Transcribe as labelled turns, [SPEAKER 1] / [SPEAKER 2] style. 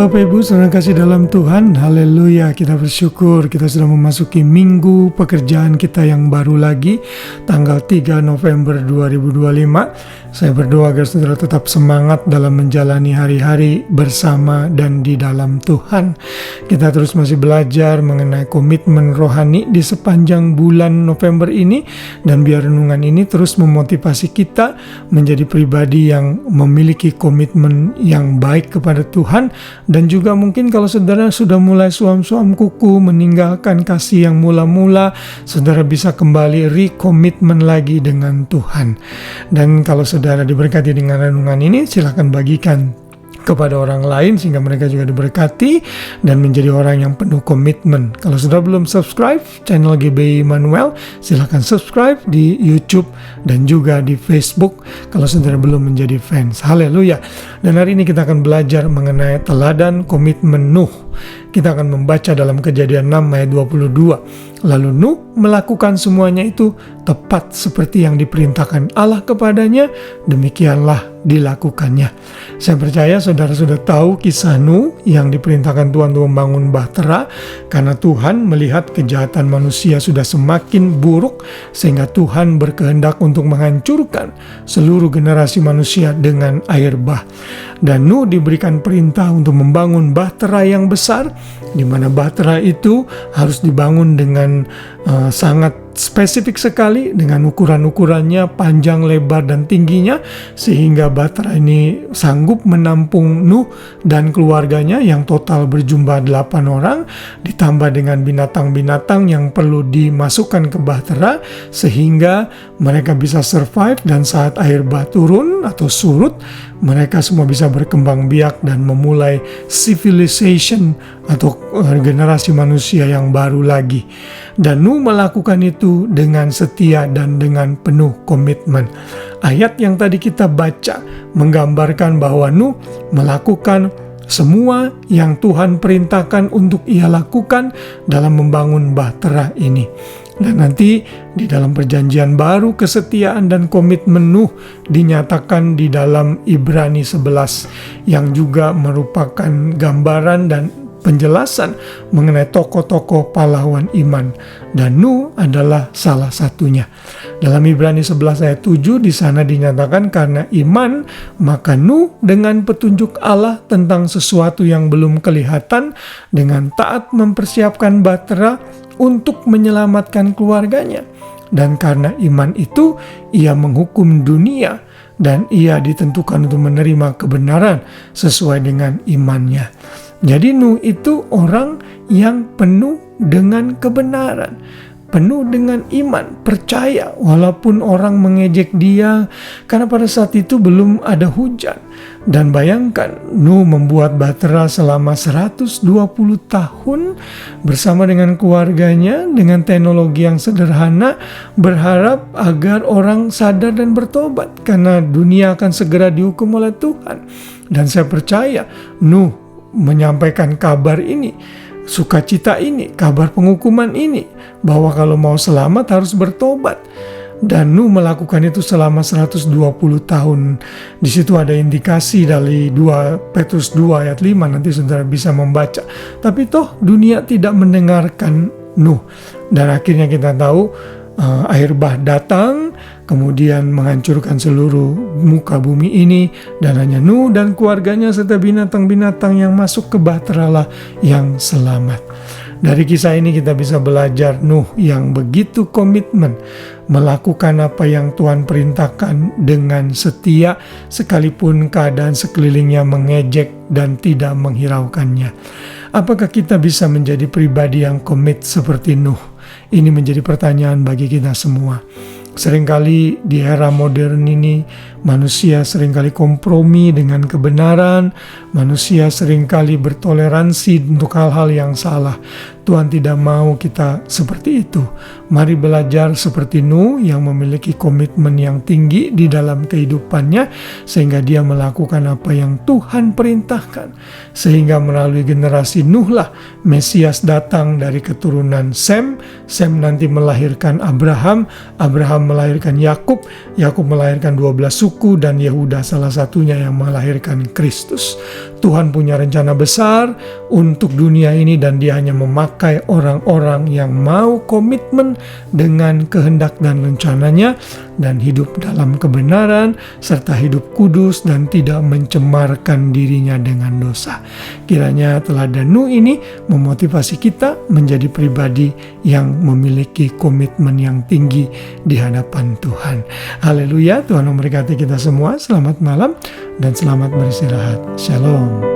[SPEAKER 1] Bapak Ibu, saudara kasih dalam Tuhan, haleluya, kita bersyukur kita sudah memasuki minggu pekerjaan kita yang baru lagi, tanggal 3 November 2025. Saya berdoa agar saudara tetap semangat dalam menjalani hari-hari bersama dan di dalam Tuhan. Kita terus masih belajar mengenai komitmen rohani di sepanjang bulan November ini, dan biar renungan ini terus memotivasi kita menjadi pribadi yang memiliki komitmen yang baik kepada Tuhan. Dan juga mungkin kalau saudara sudah mulai suam-suam kuku, meninggalkan kasih yang mula-mula, saudara bisa kembali rekomitmen lagi dengan Tuhan. Dan kalau saudara diberkati dengan renungan ini, silakan bagikan kepada orang lain sehingga mereka juga diberkati dan menjadi orang yang penuh komitmen. Kalau sudah belum subscribe channel GBI Immanuel, silakan subscribe di YouTube dan juga di Facebook kalau saudara belum menjadi fans. Haleluya. Dan hari ini kita akan belajar mengenai teladan komitmen Nuh. Kita akan membaca dalam Kejadian 6 ayat 22. Lalu Nuh melakukan semuanya itu tepat seperti yang diperintahkan Allah kepadanya, demikianlah dilakukannya. Saya percaya saudara sudah tahu kisah Nuh yang diperintahkan Tuhan untuk membangun bahtera, karena Tuhan melihat kejahatan manusia sudah semakin buruk sehingga Tuhan berkehendak untuk menghancurkan seluruh generasi manusia dengan air bah. Dan Nuh diberikan perintah untuk membangun bahtera yang besar, di mana bahtera itu harus dibangun dengan sangat spesifik sekali dengan ukuran-ukurannya, panjang, lebar, dan tingginya, sehingga bahtera ini sanggup menampung Nuh dan keluarganya yang total berjumlah 8 orang, ditambah dengan binatang-binatang yang perlu dimasukkan ke bahtera sehingga mereka bisa survive, dan saat air bah turun atau surut, mereka semua bisa berkembang biak dan memulai civilization atau generasi manusia yang baru lagi. Dan Nuh melakukan itu dengan setia dan dengan penuh komitmen. Ayat yang tadi kita baca menggambarkan bahwa Nuh melakukan semua yang Tuhan perintahkan untuk ia lakukan dalam membangun bahtera ini. Dan nanti di dalam perjanjian baru, kesetiaan dan komitmen Nuh dinyatakan di dalam Ibrani 11, yang juga merupakan gambaran dan penjelasan mengenai tokoh-tokoh pahlawan iman, dan Nuh adalah salah satunya. Dalam Ibrani 11 ayat 7 di sana dinyatakan, karena iman maka Nuh dengan petunjuk Allah tentang sesuatu yang belum kelihatan dengan taat mempersiapkan bahtera untuk menyelamatkan keluarganya. Dan karena iman itu ia menghukum dunia, dan ia ditentukan untuk menerima kebenaran sesuai dengan imannya. Jadi Nuh itu orang yang penuh dengan kebenaran, penuh dengan iman, percaya walaupun orang mengejek dia, karena pada saat itu belum ada hujan. Dan bayangkan, Nuh membuat bahtera selama 120 tahun bersama dengan keluarganya dengan teknologi yang sederhana, berharap agar orang sadar dan bertobat karena dunia akan segera dihukum oleh Tuhan. Dan saya percaya Nuh menyampaikan kabar ini, sukacita ini, kabar penghukuman ini, bahwa kalau mau selamat harus bertobat. Dan Nuh melakukan itu selama 120 tahun. Di situ ada indikasi dari 2 Petrus 2 ayat 5, nanti saudara bisa membaca. Tapi toh dunia tidak mendengarkan Nuh. Dan akhirnya kita tahu air bah datang, kemudian menghancurkan seluruh muka bumi ini, dan hanya Nuh dan keluarganya serta binatang-binatang yang masuk ke bahtera lah yang selamat. Dari kisah ini kita bisa belajar Nuh yang begitu komitmen melakukan apa yang Tuhan perintahkan dengan setia, sekalipun keadaan sekelilingnya mengejek dan tidak menghiraukannya. Apakah kita bisa menjadi pribadi yang komit seperti Nuh? Ini menjadi pertanyaan bagi kita semua. Seringkali di era modern ini, manusia seringkali kompromi dengan kebenaran, manusia seringkali bertoleransi untuk hal-hal yang salah. Tuhan tidak mau kita seperti itu. Mari belajar seperti Nuh yang memiliki komitmen yang tinggi di dalam kehidupannya, sehingga dia melakukan apa yang Tuhan perintahkan. Sehingga melalui generasi Nuh lah Mesias datang dari keturunan Sem. Sem nanti melahirkan Abraham. Abraham melahirkan Yakub. Yakub melahirkan 12 suku, dan Yehuda salah satunya yang melahirkan Kristus. Tuhan punya rencana besar untuk dunia ini, dan dia hanya memakai orang-orang yang mau komitmen dengan kehendak dan rencananya, dan hidup dalam kebenaran, serta hidup kudus dan tidak mencemarkan dirinya dengan dosa. Kiranya teladan Nuh ini memotivasi kita menjadi pribadi yang memiliki komitmen yang tinggi di hadapan Tuhan. Haleluya, Tuhan memberkati kita semua. Selamat malam dan selamat beristirahat. Shalom.